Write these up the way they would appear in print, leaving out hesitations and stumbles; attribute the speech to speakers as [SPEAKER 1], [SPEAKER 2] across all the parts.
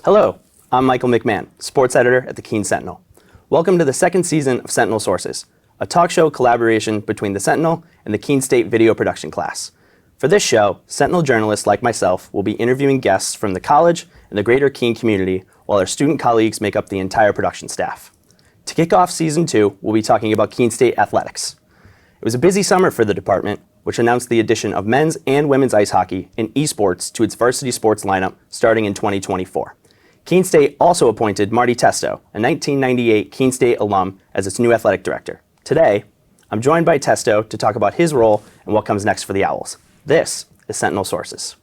[SPEAKER 1] Hello, I'm Michael McMahon, sports editor at the Keene Sentinel. Welcome to the second season of Sentinel Sources, a talk show collaboration between the Sentinel and the Keene State video production class. For this show, Sentinel journalists like myself will be interviewing guests from the college and the greater Keene community, while our student colleagues make up the entire production staff. To kick off season 2, we'll be talking about Keene State athletics. It was a busy summer for the department, which announced the addition of men's and women's ice hockey and esports to its varsity sports lineup starting in 2024. Keene State also appointed Marty Testo, a 1998 Keene State alum, as its new athletic director. Today, I'm joined by Testo to talk about his role and what comes next for the Owls. This is Sentinel Sources.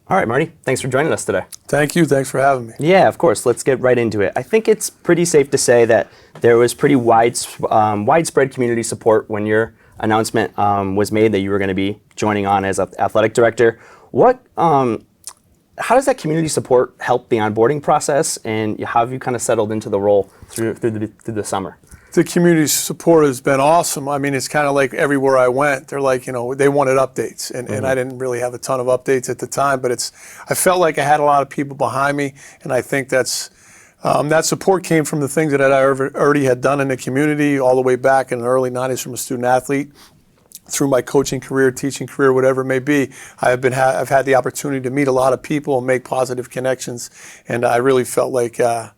[SPEAKER 1] All right, Marty, thanks for joining us today.
[SPEAKER 2] Thank you. Thanks for having me.
[SPEAKER 1] Yeah, of course. Let's get right into it. I think it's pretty safe to say that there was pretty widespread community support when your announcement was made that you were going to be joining on as an athletic director. How does that community support help the onboarding process, and how have you kind of settled into the role through the summer?
[SPEAKER 2] The community support has been awesome. I mean, it's kind of like everywhere I went, they're like, they wanted updates. And I didn't really have a ton of updates at the time, but I felt like I had a lot of people behind me. And I think that support came from the things that I already had done in the community all the way back in the early 90s from a student athlete through my coaching career, teaching career, whatever it may be. I've had the opportunity to meet a lot of people and make positive connections. And I really felt like I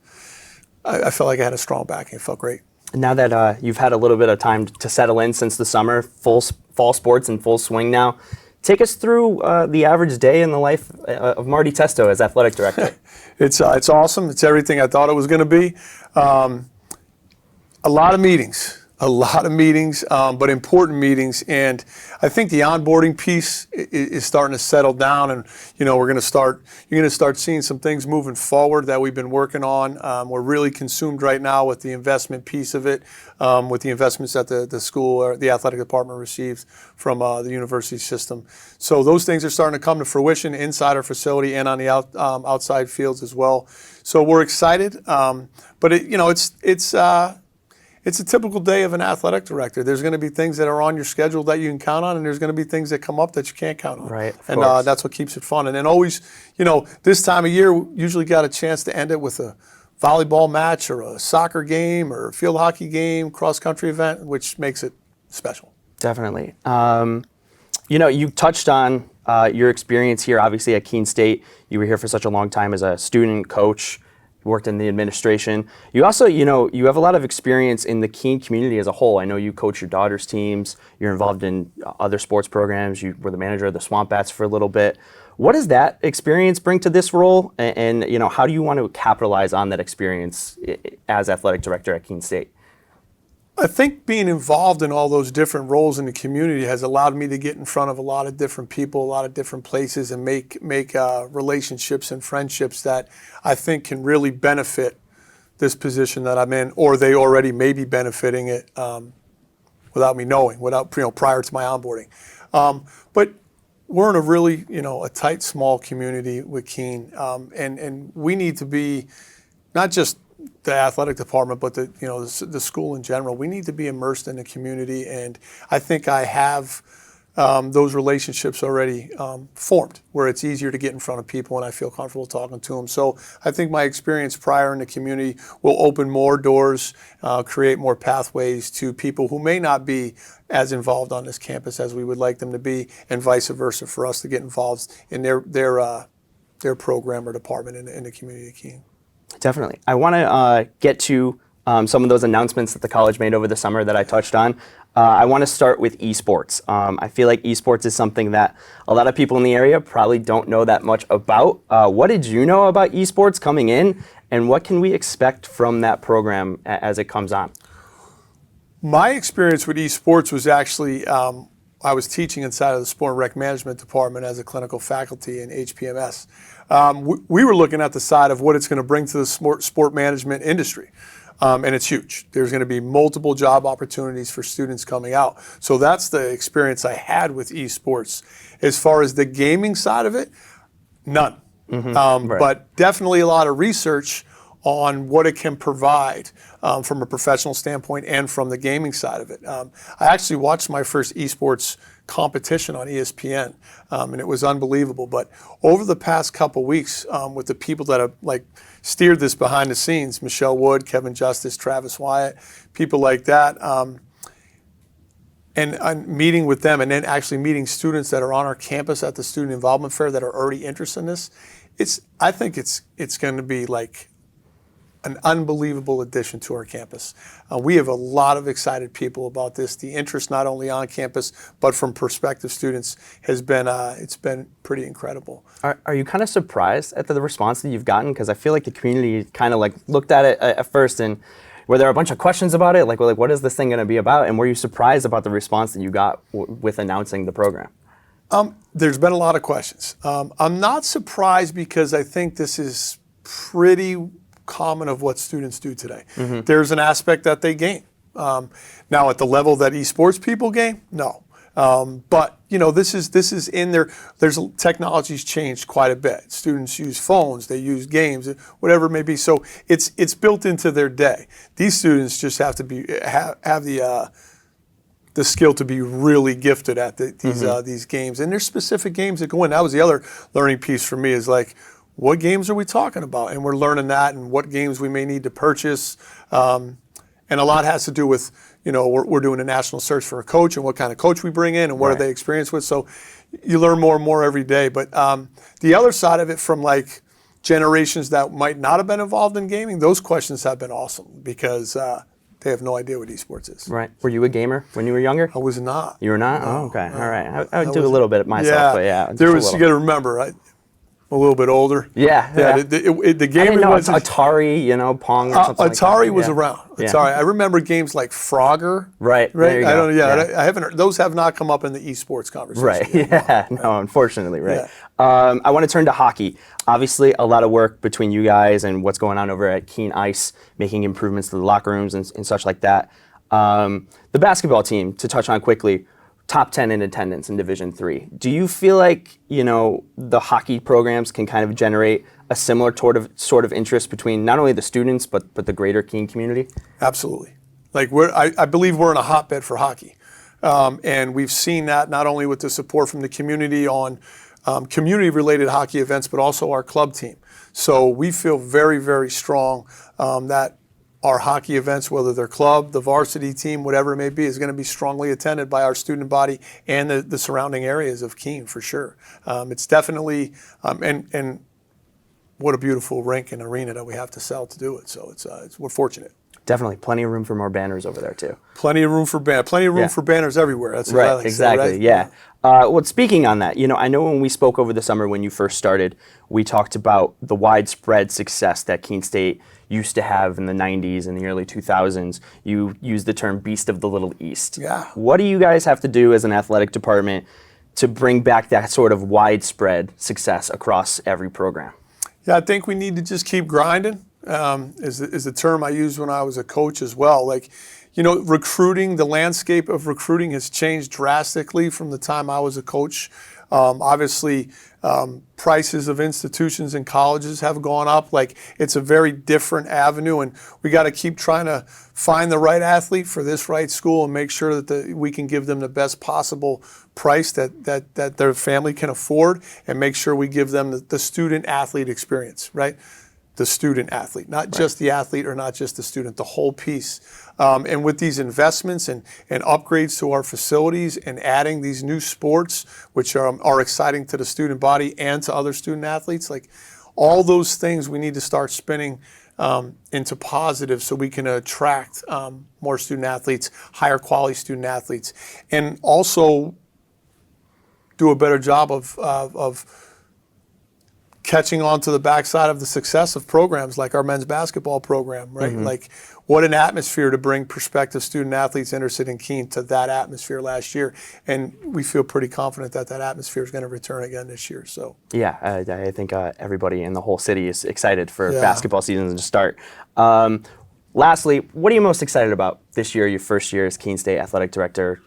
[SPEAKER 2] had a strong backing. It felt great.
[SPEAKER 1] Now that you've had a little bit of time to settle in since the summer, fall sports in full swing now, take us through the average day in the life of Marty Testo as athletic director.
[SPEAKER 2] It's awesome. It's everything I thought it was going to be. A lot of meetings, but important meetings. And I think the onboarding piece is starting to settle down, and you're going to start seeing some things moving forward that we've been working on. We're really consumed right now with the investment piece of it, with the investments that the school or the athletic department receives from the university system. So those things are starting to come to fruition inside our facility and on the outside fields as well. So we're excited, but it's a typical day of an athletic director. There's going to be things that are on your schedule that you can count on, and there's going to be things that come up that you can't count on.
[SPEAKER 1] Right.
[SPEAKER 2] And that's what keeps it fun. And then always, this time of year, we usually got a chance to end it with a volleyball match or a soccer game or a field hockey game, cross-country event, which makes it special.
[SPEAKER 1] Definitely. You touched on your experience here, obviously, at Keene State. You were here for such a long time as a student, coach, worked in the administration. You also, you have a lot of experience in the Keene community as a whole. I know you coach your daughter's teams. You're involved in other sports programs. You were the manager of the Swamp Bats for a little bit. What does that experience bring to this role? And how do you want to capitalize on that experience as athletic director at Keene State?
[SPEAKER 2] I think being involved in all those different roles in the community has allowed me to get in front of a lot of different people, a lot of different places, and make relationships and friendships that I think can really benefit this position that I'm in, or they already may be benefiting it without me knowing, prior to my onboarding. But we're in a really, a tight, small community with Keene, and we need to be not just the athletic department, but the school in general. We need to be immersed in the community, and I think I have those relationships already formed, where it's easier to get in front of people and I feel comfortable talking to them. So I think my experience prior in the community will open more doors, create more pathways to people who may not be as involved on this campus as we would like them to be, and vice versa, for us to get involved in their program or department in the community of Keene.
[SPEAKER 1] Definitely. I want to get to some of those announcements that the college made over the summer that I touched on. I want to start with esports. I feel like esports is something that a lot of people in the area probably don't know that much about. What did you know about esports coming in, and what can we expect from that program as it comes on?
[SPEAKER 2] My experience with esports was actually, I was teaching inside of the Sport and Rec Management Department as a clinical faculty in HPMS. We were looking at the side of what it's going to bring to the sport management industry. And it's huge. There's going to be multiple job opportunities for students coming out. So that's the experience I had with esports. As far as the gaming side of it, None.
[SPEAKER 1] Right.
[SPEAKER 2] But definitely a lot of research on what it can provide from a professional standpoint and from the gaming side of it. I actually watched my first esports competition on ESPN, and it was unbelievable. But over the past couple weeks, with the people that have steered this behind the scenes, Michelle Wood, Kevin Justice, Travis Wyatt, people like that, and meeting with them, and then actually meeting students that are on our campus at the Student Involvement Fair that are already interested in this, I think it's going to be like an unbelievable addition to our campus. We have a lot of excited people about this. The interest not only on campus, but from prospective students has been, it's been pretty incredible.
[SPEAKER 1] Are you kind of surprised at the response that you've gotten? Because I feel like the community kind of looked at it at first, and were there a bunch of questions about it? Like what is this thing going to be about? And were you surprised about the response that you got with announcing the program?
[SPEAKER 2] There's been a lot of questions. I'm not surprised because I think this is pretty common of what students do today. There's an aspect that they game. Now at the level that esports people game, no. But this is in there. There's technology's changed quite a bit. Students use phones, they use games, whatever it may be. So it's built into their day. These students just have to have the skill to be really gifted at these games. And there's specific games that go in. That was the other learning piece for me is what games are we talking about? And we're learning that and what games we may need to purchase. And a lot has to do with, we're doing a national search for a coach and what kind of coach we bring in and what are they experienced with. So you learn more and more every day. But the other side of it from generations that might not have been involved in gaming, those questions have been awesome because they have no idea what esports is.
[SPEAKER 1] Right. Were you a gamer when you were younger?
[SPEAKER 2] I was not.
[SPEAKER 1] You were not?
[SPEAKER 2] No,
[SPEAKER 1] oh, okay.
[SPEAKER 2] no.
[SPEAKER 1] All right. I would do a little bit myself, but yeah.
[SPEAKER 2] You got to remember, I'm a little bit older.
[SPEAKER 1] Yeah.
[SPEAKER 2] The game
[SPEAKER 1] I didn't know
[SPEAKER 2] was
[SPEAKER 1] Atari, Pong or something
[SPEAKER 2] Atari
[SPEAKER 1] like
[SPEAKER 2] was
[SPEAKER 1] that.
[SPEAKER 2] around.
[SPEAKER 1] Yeah.
[SPEAKER 2] Atari. I remember games like Frogger.
[SPEAKER 1] Right. There you
[SPEAKER 2] I
[SPEAKER 1] go.
[SPEAKER 2] don't. Yeah. I haven't. Those have not come up in the esports conversation.
[SPEAKER 1] Right.
[SPEAKER 2] Yet.
[SPEAKER 1] Yeah. No, unfortunately. Right.
[SPEAKER 2] Yeah.
[SPEAKER 1] I want to turn to hockey. Obviously, a lot of work between you guys and what's going on over at Keene Ice, making improvements to the locker rooms and such like that. The basketball team, to touch on quickly, top 10 in attendance in Division III. Do you feel like, the hockey programs can kind of generate a similar sort of interest between not only the students, but the greater Keene community?
[SPEAKER 2] Absolutely. I believe we're in a hotbed for hockey. And we've seen that not only with the support from the community on community-related hockey events, but also our club team. So we feel very, very strong that our hockey events, whether they're club, the varsity team, whatever it may be, is going to be strongly attended by our student body and the surrounding areas of Keene for sure. It's definitely, and what a beautiful rink and arena that we have to sell to do it. So we're fortunate.
[SPEAKER 1] Definitely, plenty of room for more banners over there too.
[SPEAKER 2] Plenty of room for for banners everywhere. That's what I like
[SPEAKER 1] exactly.
[SPEAKER 2] to say, right?
[SPEAKER 1] Yeah. Well, speaking on that, I know when we spoke over the summer when you first started, we talked about the widespread success that Keene State used to have in the 90s and the early 2000s. You used the term beast of the Little East.
[SPEAKER 2] Yeah.
[SPEAKER 1] What do you guys have to do as an athletic department to bring back that sort of widespread success across every program?
[SPEAKER 2] Yeah, I think we need to just keep grinding. Is the term I used when I was a coach as well. Recruiting, the landscape of recruiting has changed drastically from the time I was a coach. Obviously, prices of institutions and colleges have gone up. It's a very different avenue, and we got to keep trying to find the right athlete for this right school and make sure that we can give them the best possible price that their family can afford, and make sure we give them the student athlete experience, right? The student athlete, not just the athlete or not just the student, the whole piece. And with these investments and upgrades to our facilities and adding these new sports, which are exciting to the student body and to other student athletes, all those things we need to start spinning into positive so we can attract more student athletes, higher quality student athletes, and also do a better job of catching on to the backside of the success of programs like our men's basketball program, right? What an atmosphere to bring prospective student athletes interested in Keene to that atmosphere last year. And we feel pretty confident that atmosphere is going to return again this year. So
[SPEAKER 1] yeah, I think everybody in the whole city is excited for basketball season to start. Lastly, what are you most excited about this year, your first year as Keene State Athletic Director?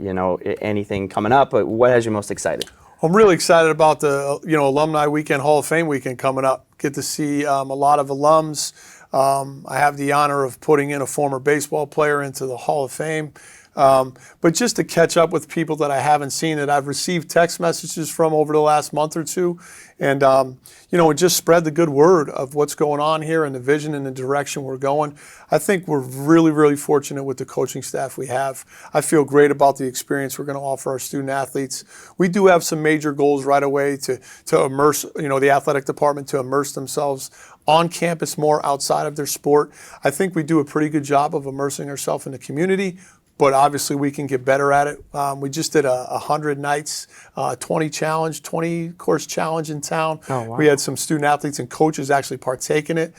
[SPEAKER 1] Anything coming up, but what has you most excited?
[SPEAKER 2] I'm really excited about the Alumni Weekend, Hall of Fame weekend coming up. Get to see a lot of alums. I have the honor of putting in a former baseball player into the Hall of Fame. But just to catch up with people that I haven't seen, that I've received text messages from over the last month or two, and and just spread the good word of what's going on here and the vision and the direction we're going. I think we're really, really fortunate with the coaching staff we have. I feel great about the experience we're going to offer our student athletes. We do have some major goals right away to immerse, the athletic department to immerse themselves on campus more outside of their sport. I think we do a pretty good job of immersing ourselves in the community, but obviously we can get better at it. We just did a 100 nights, 20 course challenge in town.
[SPEAKER 1] Oh, wow.
[SPEAKER 2] We had some student athletes and coaches actually partake in it.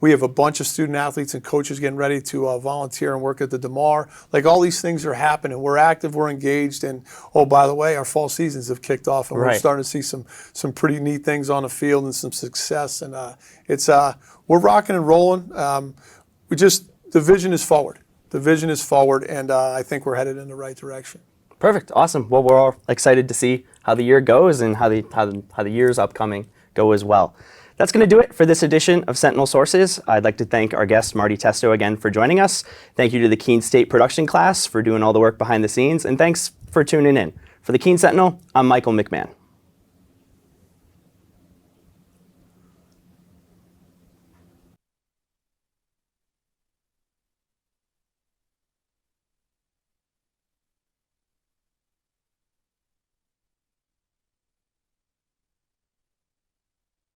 [SPEAKER 2] We have a bunch of student athletes and coaches getting ready to volunteer and work at the DeMar. Like, all these things are happening. We're active, we're engaged, and oh, by the way, our fall seasons have kicked off, and we're starting to see some pretty neat things on the field and some success. And we're rocking and rolling. The vision is forward. The vision is forward, and I think we're headed in the right direction.
[SPEAKER 1] Perfect. Awesome. Well, we're all excited to see how the year goes and how the years upcoming go as well. That's going to do it for this edition of Sentinel Sources. I'd like to thank our guest, Marty Testo, again for joining us. Thank you to the Keene State production class for doing all the work behind the scenes, and thanks for tuning in. For the Keene Sentinel, I'm Michael McMahon.